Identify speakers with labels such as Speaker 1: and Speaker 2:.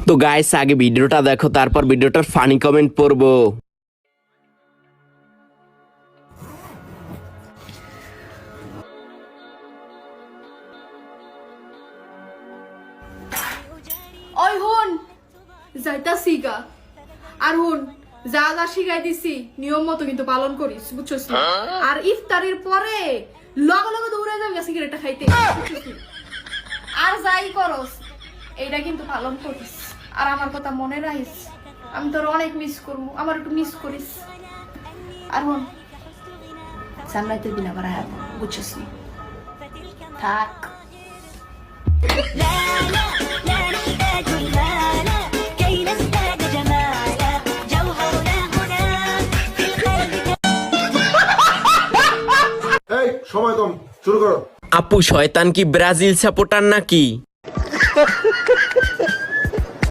Speaker 1: তো গাইস আগে ভিডিওটা দেখো, তারপর ভিডিওটার ফানি কমেন্ট পড়বো।
Speaker 2: ওই হুন যাইতাছি গা। আর হুন যা যা শিখাই দিছি নিয়ম মতো কিন্তু পালন করিস, বুঝছস? আর ইফতারের পরে লগে লগে দৌড়ে যাবি সিগারেটটা খাইতে, বুঝছস? আর যাই করস এইটা কিন্তু পালন করিস। আর আমার কথা মনে রাখিস, আমি তোর অনেক মিস করবো, আমার একটু মিস করিস। আর হুন সামলাইতে দিন আবার আয়া, বুঝছস? থাক।
Speaker 3: এই সময় কম, শুরু করো।
Speaker 1: আপু শয়তান কি ব্রাজিল সাপোর্টার নাকি?